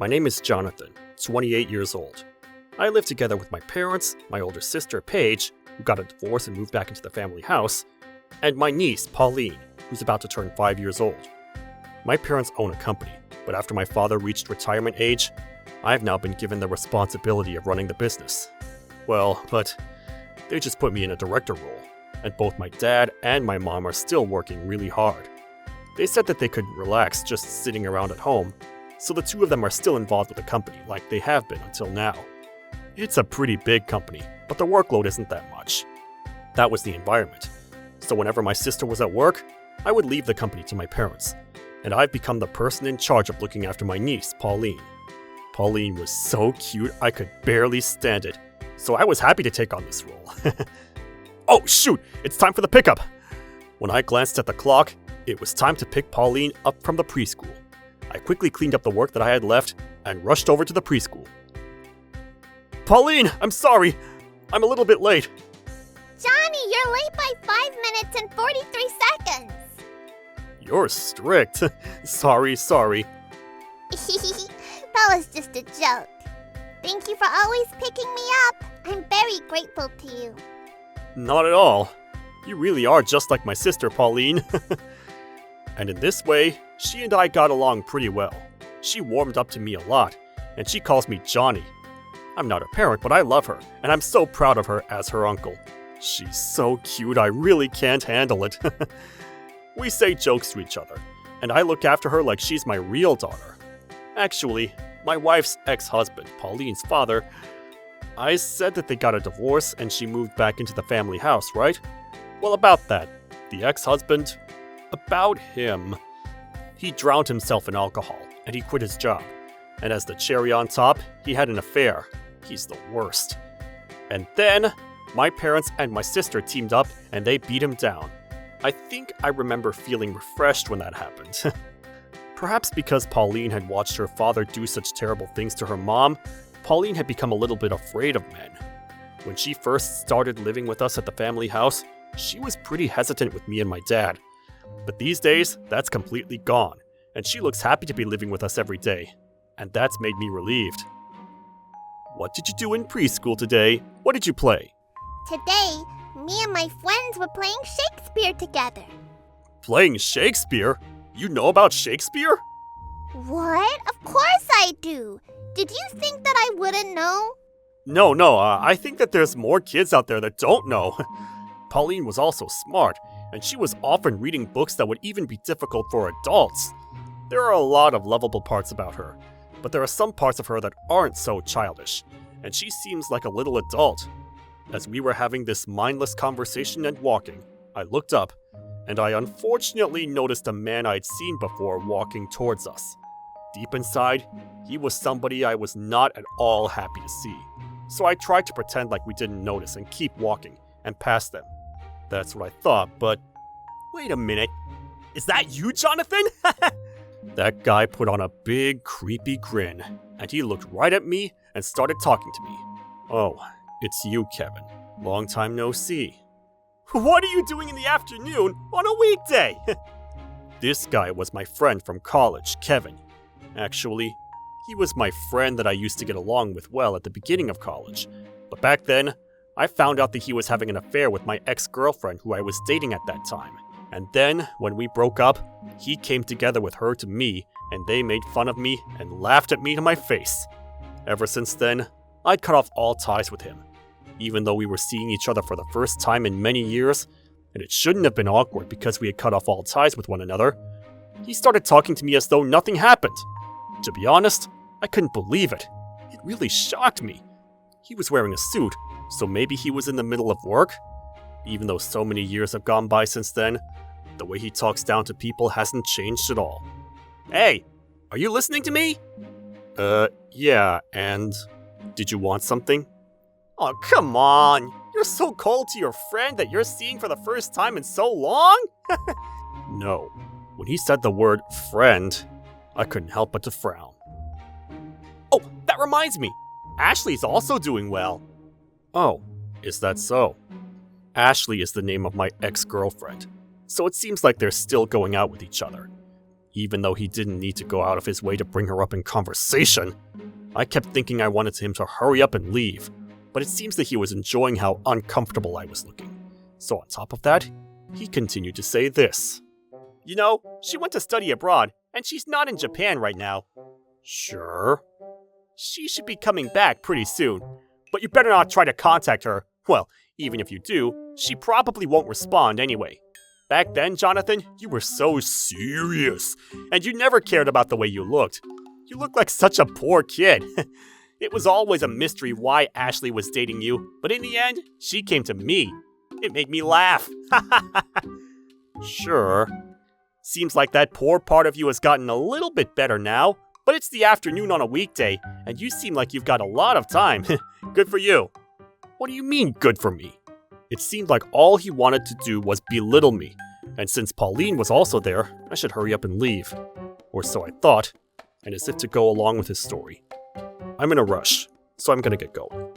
My name is Jonathan, 28 years old. I live together with my parents, my older sister, Paige, who got a divorce and moved back into the family house, and my niece, Pauline, who's about to turn 5 years old. My parents own a company, but after my father reached retirement age, I have now been given the responsibility of running the business. Well, but they just put me in a director role, and both my dad and my mom are still working really hard. They said that they could relax just sitting around at home, so the two of them are still involved with the company like they have been until now. It's a pretty big company, but the workload isn't that much. That was the environment. So whenever my sister was at work, I would leave the company to my parents, and I've become the person in charge of looking after my niece, Pauline. Pauline was so cute I could barely stand it, so I was happy to take on this role. Oh shoot, it's time for the pickup! When I glanced at the clock, it was time to pick Pauline up from the preschool. I quickly cleaned up the work that I had left and rushed over to the preschool. Pauline, I'm sorry! I'm a little bit late. Johnny, you're late by 5 minutes and 43 seconds. You're strict. Sorry. That was just a joke. Thank you for always picking me up. I'm very grateful to you. Not at all. You really are just like my sister, Pauline. And in this way, she and I got along pretty well. She warmed up to me a lot, and she calls me Johnny. I'm not her parent, but I love her, and I'm so proud of her as her uncle. She's so cute, I really can't handle it. We say jokes to each other, and I look after her like she's my real daughter. Actually, my wife's ex-husband, Pauline's father, I said that they got a divorce and she moved back into the family house, right? Well, about that, the ex-husband, about him, he drowned himself in alcohol, and he quit his job. And as the cherry on top, he had an affair. He's the worst. And then, my parents and my sister teamed up, and they beat him down. I think I remember feeling refreshed when that happened. Perhaps because Pauline had watched her father do such terrible things to her mom, Pauline had become a little bit afraid of men. When she first started living with us at the family house, she was pretty hesitant with me and my dad. But these days, that's completely gone, and she looks happy to be living with us every day. And that's made me relieved. What did you do in preschool today? What did you play? Today, me and my friends were playing Shakespeare together. Playing Shakespeare? You know about Shakespeare? What? Of course I do. Did you think that I wouldn't know? No, I think that there's more kids out there that don't know. Pauline was also smart, and she was often reading books that would even be difficult for adults. There are a lot of lovable parts about her, but there are some parts of her that aren't so childish, and she seems like a little adult. As we were having this mindless conversation and walking, I looked up, and I unfortunately noticed a man I'd seen before walking towards us. Deep inside, he was somebody I was not at all happy to see, so I tried to pretend like we didn't notice and keep walking, and pass them. That's what I thought, but wait a minute. Is that you, Jonathan? That guy put on a big, creepy grin, and he looked right at me and started talking to me. Oh, it's you, Kevin. Long time no see. What are you doing in the afternoon on a weekday? This guy was my friend from college, Kevin. Actually, he was my friend that I used to get along with well at the beginning of college. But back then, I found out that he was having an affair with my ex-girlfriend who I was dating at that time. And then, when we broke up, he came together with her to me, and they made fun of me and laughed at me to my face. Ever since then, I'd cut off all ties with him. Even though we were seeing each other for the first time in many years, and it shouldn't have been awkward because we had cut off all ties with one another, he started talking to me as though nothing happened. To be honest, I couldn't believe it. It really shocked me. He was wearing a suit, so maybe he was in the middle of work? Even though so many years have gone by since then, the way he talks down to people hasn't changed at all. Hey, are you listening to me? Yeah, and did you want something? Oh, come on! You're so cold to your friend that you're seeing for the first time in so long? No. When he said the word friend, I couldn't help but to frown. Oh, that reminds me! Ashley's also doing well. Oh, is that so? Ashley is the name of my ex-girlfriend, so it seems like they're still going out with each other. even though he didn't need to go out of his way to bring her up in conversation. I kept thinking I wanted him to hurry up and leave, but it seems that he was enjoying how uncomfortable I was looking. So on top of that, he continued to say this. You know, she went to study abroad, and she's not in Japan right now. Sure. She should be coming back pretty soon, but you better not try to contact her. Well, even if you do, she probably won't respond anyway. Back then, Jonathan, you were so serious, and you never cared about the way you looked. You looked like such a poor kid. It was always a mystery why Ashley was dating you, but in the end, she came to me. It made me laugh. Sure. Seems like that poor part of you has gotten a little bit better now, but it's the afternoon on a weekday, and you seem like you've got a lot of time. Good for you. What do you mean, good for me? It seemed like all he wanted to do was belittle me, and since Pauline was also there, I should hurry up and leave. Or so I thought, and as if to go along with his story. I'm in a rush, so I'm gonna get going.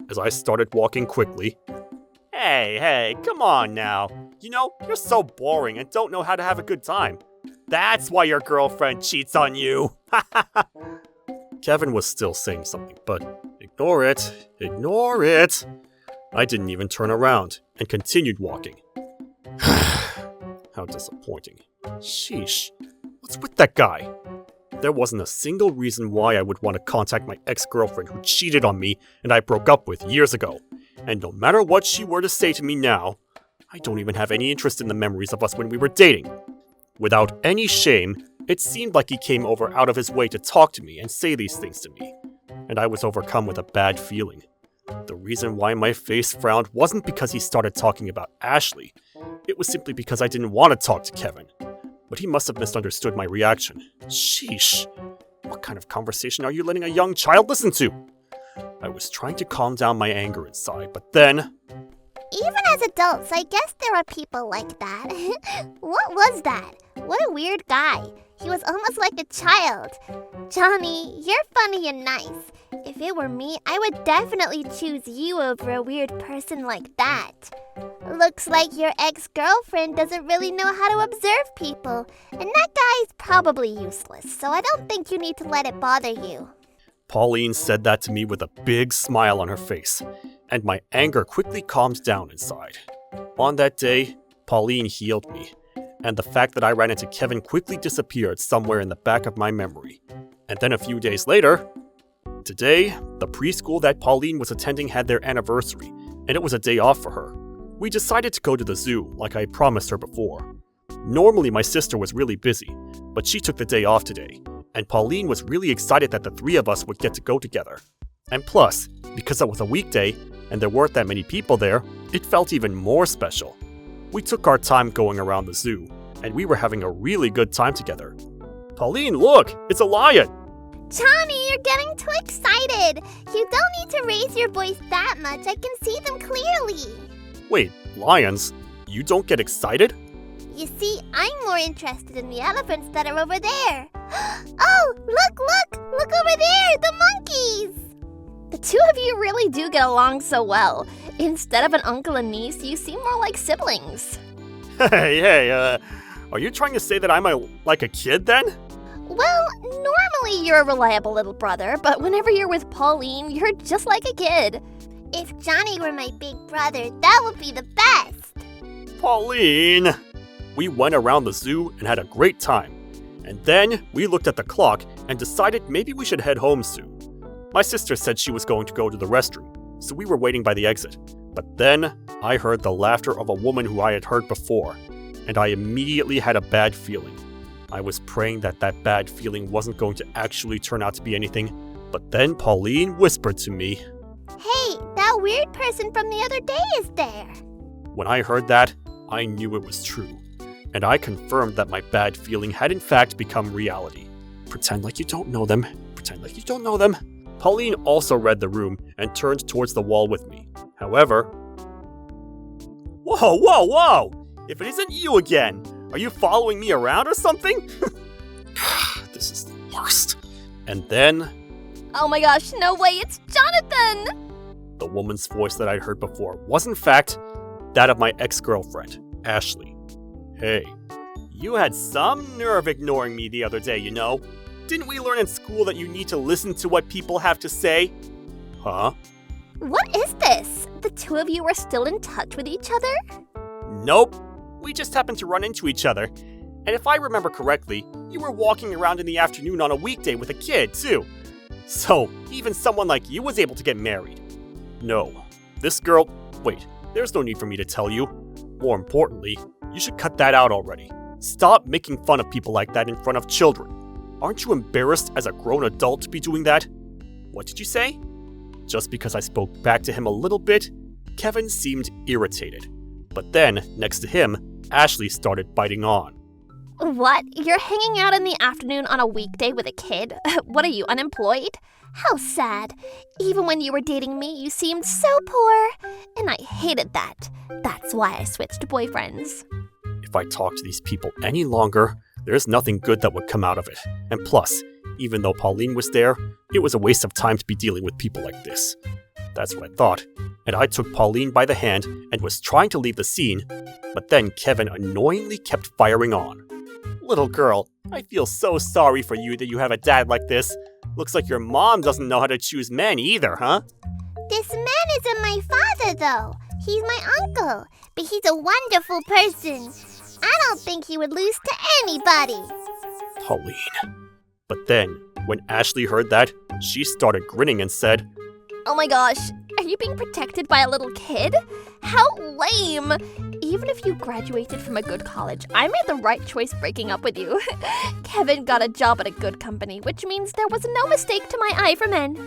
As I started walking quickly, Hey, come on now. You know, you're so boring and don't know how to have a good time. That's why your girlfriend cheats on you. Kevin was still saying something, but ignore it. Ignore it. I didn't even turn around and continued walking. How disappointing. Sheesh. What's with that guy? There wasn't a single reason why I would want to contact my ex-girlfriend who cheated on me and I broke up with years ago. And no matter what she were to say to me now, I don't even have any interest in the memories of us when we were dating. Without any shame, it seemed like he came over out of his way to talk to me and say these things to me. And I was overcome with a bad feeling. The reason why my face frowned wasn't because he started talking about Ashley. It was simply because I didn't want to talk to Kevin. But he must have misunderstood my reaction. Sheesh. What kind of conversation are you letting a young child listen to? I was trying to calm down my anger inside, but then... Even as adults, I guess there are people like that. What was that? What a weird guy. He was almost like a child. Johnny, you're funny and nice. If it were me, I would definitely choose you over a weird person like that. Looks like your ex-girlfriend doesn't really know how to observe people, and that guy's probably useless, so I don't think you need to let it bother you. Pauline said that to me with a big smile on her face, and my anger quickly calmed down inside. On that day, Pauline healed me, and the fact that I ran into Kevin quickly disappeared somewhere in the back of my memory. And then a few days later, today, the preschool that Pauline was attending had their anniversary, and it was a day off for her. We decided to go to the zoo, like I promised her before. Normally my sister was really busy, but she took the day off today, and Pauline was really excited that the three of us would get to go together. And plus, because it was a weekday, and there weren't that many people there, it felt even more special. We took our time going around the zoo, and we were having a really good time together. Pauline, look! It's a lion! Johnny, you're getting too excited. You don't need to raise your voice that much. I can see them clearly. Wait, lions? You don't get excited? You see, I'm more interested in the elephants that are over there. Oh, look over there, the monkeys! The two of you really do get along so well. Instead of an uncle and niece, you seem more like siblings. Hey, are you trying to say that I'm like a kid then? Well, normally you're a reliable little brother, but whenever you're with Pauline, you're just like a kid. If Johnny were my big brother, that would be the best. Pauline! We went around the zoo and had a great time. And then we looked at the clock and decided maybe we should head home soon. My sister said she was going to go to the restroom, so we were waiting by the exit. But then I heard the laughter of a woman who I had heard before, and I immediately had a bad feeling. I was praying that that bad feeling wasn't going to actually turn out to be anything, but then Pauline whispered to me, Hey, that weird person from the other day is there. When I heard that, I knew it was true, and I confirmed that my bad feeling had in fact become reality. Pretend like you don't know them. Pretend like you don't know them. Pauline also read the room and turned towards the wall with me. However... Whoa! If it isn't you again! Are you following me around or something? This is the worst. And then... Oh my gosh, no way, it's Jonathan! The woman's voice that I'd heard before was in fact that of my ex-girlfriend, Ashley. Hey, You had some nerve ignoring me the other day, you know. Didn't we learn in school that you need to listen to what people have to say? Huh? What is this? The two of you are still in touch with each other? Nope. We just happened to run into each other. And if I remember correctly, you were walking around in the afternoon on a weekday with a kid, too. So, even someone like you was able to get married. No. This girl... Wait, there's no need for me to tell you. More importantly, you should cut that out already. Stop making fun of people like that in front of children. Aren't you embarrassed as a grown adult to be doing that? What did you say? Just because I spoke back to him a little bit, Kevin seemed irritated. But then, next to him, Ashley started biting on. What? You're hanging out in the afternoon on a weekday with a kid? What are you, unemployed? How sad. Even when you were dating me, you seemed so poor. And I hated that. That's why I switched boyfriends. If I talked to these people any longer, there's nothing good that would come out of it. And plus, even though Pauline was there, it was a waste of time to be dealing with people like this. That's what I thought, and I took Pauline by the hand and was trying to leave the scene, but then Kevin annoyingly kept firing on. Little girl, I feel so sorry for you that you have a dad like this. Looks like your mom doesn't know how to choose men either, huh? This man isn't my father, though. He's my uncle, but he's a wonderful person. I don't think he would lose to anybody. Pauline. But then, when Ashley heard that, she started grinning and said, Oh my gosh, are you being protected by a little kid? How lame! Even if you graduated from a good college, I made the right choice breaking up with you. Kevin got a job at a good company, which means there was no mistake to my eye for men.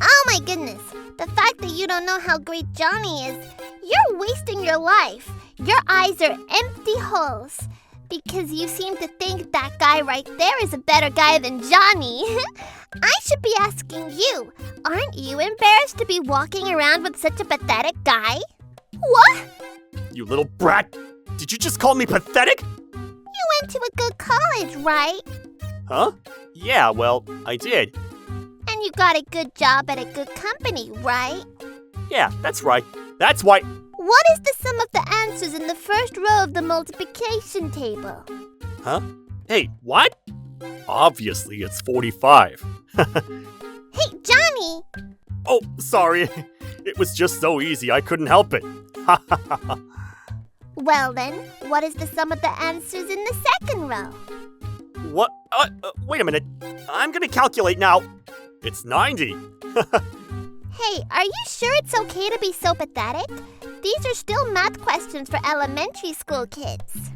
Oh my goodness, the fact that you don't know how great Johnny is, you're wasting your life. Your eyes are empty holes. Because you seem to think that guy right there is a better guy than Johnny. I should be asking you, aren't you embarrassed to be walking around with such a pathetic guy? What? You little brat! Did you just call me pathetic? You went to a good college, right? Huh? Yeah, well, I did. And you got a good job at a good company, right? Yeah, that's right. That's why... What is the sum of the answers in the first row of the multiplication table? Huh? Hey, what? Obviously, it's 45. Hey, Johnny! Oh, sorry. It was just so easy, I couldn't help it. Well then, what is the sum of the answers in the second row? What? Wait a minute. I'm gonna calculate now. It's 90. Hey, are you sure it's okay to be so pathetic? These are still math questions for elementary school kids.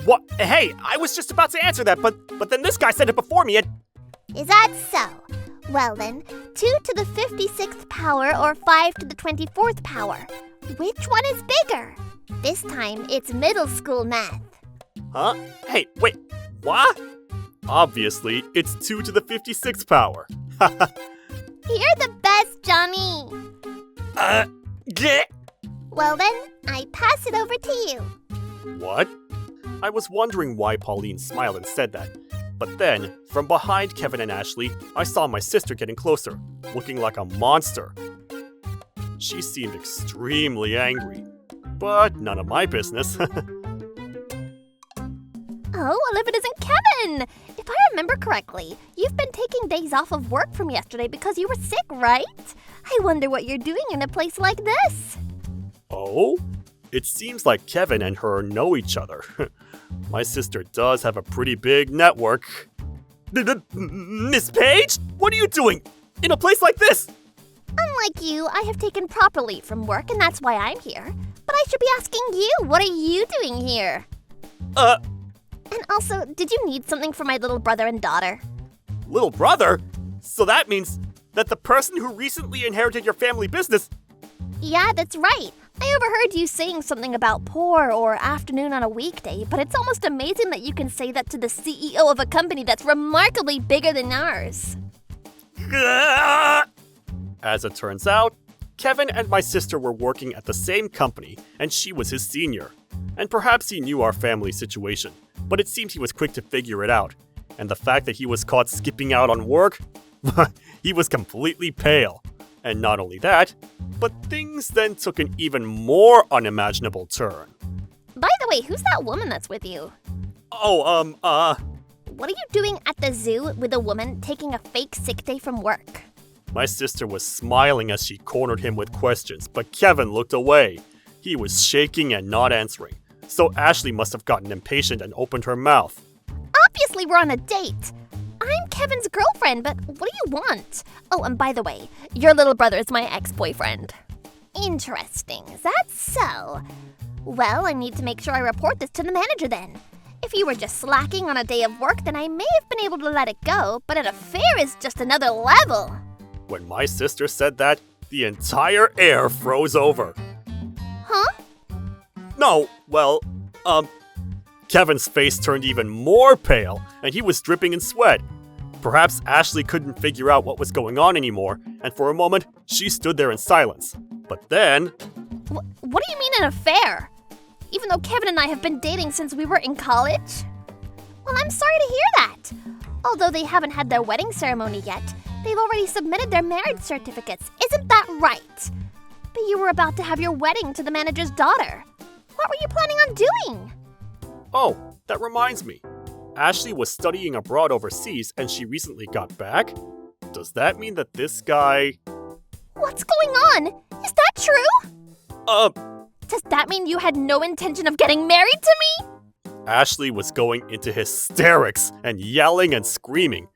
What? Hey, I was just about to answer that, but then this guy said it before me and... Is that so? Well then, 2 to the 56th power or 5 to the 24th power. Which one is bigger? This time, it's middle school math. Huh? Hey, wait, what? Obviously, it's 2 to the 56th power. You're the best, Johnny. Get... Well then, I pass it over to you. What? I was wondering why Pauline smiled and said that. But then, from behind Kevin and Ashley, I saw my sister getting closer, looking like a monster. She seemed extremely angry, but none of my business. Oh, well, if it isn't Kevin! If I remember correctly, you've been taking days off of work from yesterday because you were sick, right? I wonder what you're doing in a place like this. Oh? It seems like Kevin and her know each other. My sister does have a pretty big network. Miss Page? What are you doing? In a place like this? Unlike you, I have taken proper leave from work, and that's why I'm here. But I should be asking you, what are you doing here? And also, did you need something for my little brother and daughter? Little brother? So that means that the person who recently inherited your family business... Yeah, that's right. I overheard you saying something about poor or afternoon on a weekday, but it's almost amazing that you can say that to the CEO of a company that's remarkably bigger than ours. As it turns out, Kevin and my sister were working at the same company, and she was his senior. And perhaps he knew our family situation, but it seemed he was quick to figure it out. And the fact that he was caught skipping out on work, he was completely pale. And not only that, but things then took an even more unimaginable turn. By the way, who's that woman that's with you? What are you doing at the zoo with a woman taking a fake sick day from work? My sister was smiling as she cornered him with questions, but Kevin looked away. He was shaking and not answering, so Ashley must have gotten impatient and opened her mouth. Obviously, we're on a date. I'm Kevin's girlfriend, but what do you want? Oh, and by the way, your little brother is my ex-boyfriend. Interesting. Is that so? Well, I need to make sure I report this to the manager then. If you were just slacking on a day of work, then I may have been able to let it go, but an affair is just another level. When my sister said that, the entire air froze over. Huh? No, well, Kevin's face turned even more pale, and he was dripping in sweat. Perhaps Ashley couldn't figure out what was going on anymore, and for a moment, she stood there in silence. But then... What do you mean an affair? Even though Kevin and I have been dating since we were in college? Well, I'm sorry to hear that. Although they haven't had their wedding ceremony yet, they've already submitted their marriage certificates. Isn't that right? But you were about to have your wedding to the manager's daughter. What were you planning on doing? Oh, that reminds me. Ashley was studying abroad overseas and she recently got back? Does that mean that this guy... What's going on? Is that true? Does that mean you had no intention of getting married to me? Ashley was going into hysterics and yelling and screaming.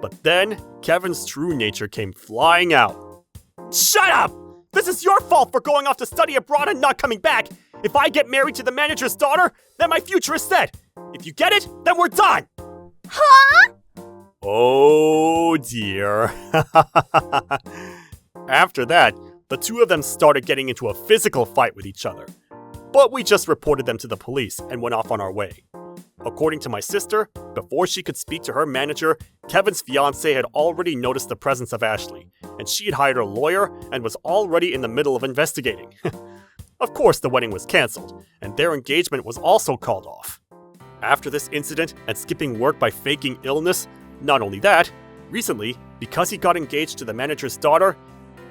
But then, Kevin's true nature came flying out. Shut up! This is your fault for going off to study abroad and not coming back! If I get married to the manager's daughter, then my future is set! If you get it, then we're done! Huh? Oh dear. After that, the two of them started getting into a physical fight with each other. But we just reported them to the police and went off on our way. According to my sister, before she could speak to her manager, Kevin's fiancée had already noticed the presence of Ashley, and she had hired a lawyer and was already in the middle of investigating. Of course, the wedding was cancelled, and their engagement was also called off. After this incident and skipping work by faking illness, not only that, recently, because he got engaged to the manager's daughter,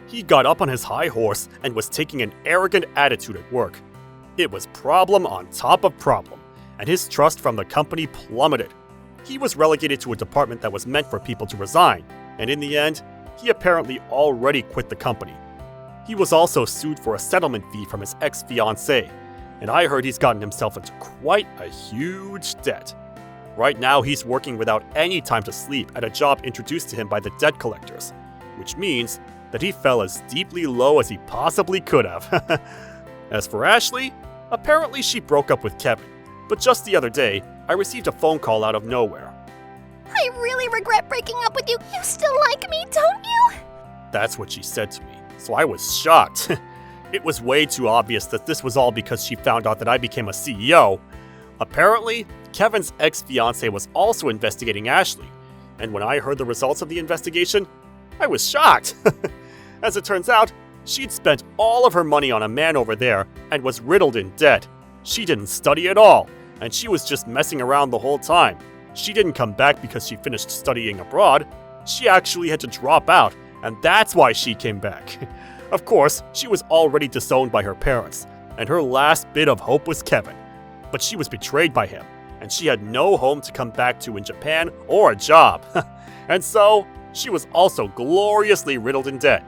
he got up on his high horse and was taking an arrogant attitude at work. It was problem on top of problem, and his trust from the company plummeted. He was relegated to a department that was meant for people to resign, and in the end, he apparently already quit the company. He was also sued for a settlement fee from his ex-fiancée, and I heard he's gotten himself into quite a huge debt. Right now, he's working without any time to sleep at a job introduced to him by the debt collectors, which means that he fell as deeply low as he possibly could have. As for Ashley, apparently she broke up with Kevin, but just the other day, I received a phone call out of nowhere. I really regret breaking up with you. You still like me, don't you? That's what she said to me, so I was shocked. It was way too obvious that this was all because she found out that I became a CEO. Apparently, Kevin's ex-fiancée was also investigating Ashley, and when I heard the results of the investigation, I was shocked. As it turns out, she'd spent all of her money on a man over there and was riddled in debt. She didn't study at all, and she was just messing around the whole time. She didn't come back because she finished studying abroad. She actually had to drop out, and that's why she came back. Of course, she was already disowned by her parents, and her last bit of hope was Kevin. But she was betrayed by him, and she had no home to come back to in Japan or a job. And so, she was also gloriously riddled in debt.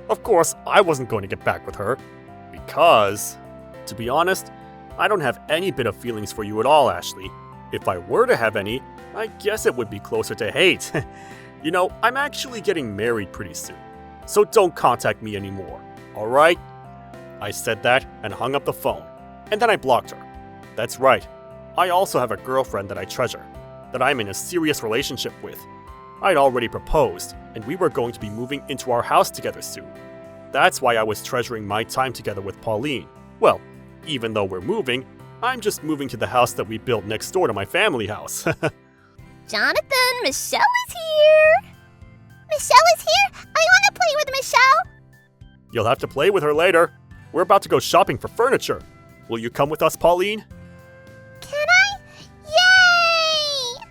Of course, I wasn't going to get back with her, because, to be honest, I don't have any bit of feelings for you at all, Ashley. If I were to have any, I guess it would be closer to hate. You know, I'm actually getting married pretty soon, so don't contact me anymore, alright? I said that and hung up the phone, and then I blocked her. That's right, I also have a girlfriend that I treasure, that I'm in a serious relationship with. I'd already proposed, and we were going to be moving into our house together soon. That's why I was treasuring my time together with Pauline. Well, even though we're moving, I'm just moving to the house that we built next door to my family house. Jonathan, Michelle is here. Michelle is here? I want to play with Michelle. You'll have to play with her later. We're about to go shopping for furniture. Will you come with us, Pauline? Can I? Yay!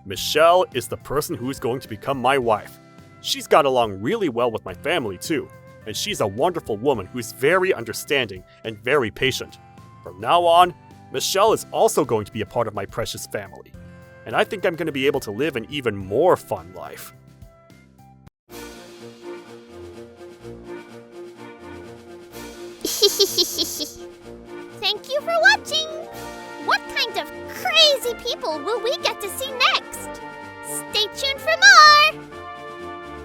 Michelle is the person who's going to become my wife. She's got along really well with my family, too, and she's a wonderful woman who's very understanding and very patient. From now on, Michelle is also going to be a part of my precious family, and I think I'm going to be able to live an even more fun life. Thank you for watching! What kind of crazy people will we get to see next? Stay tuned for more!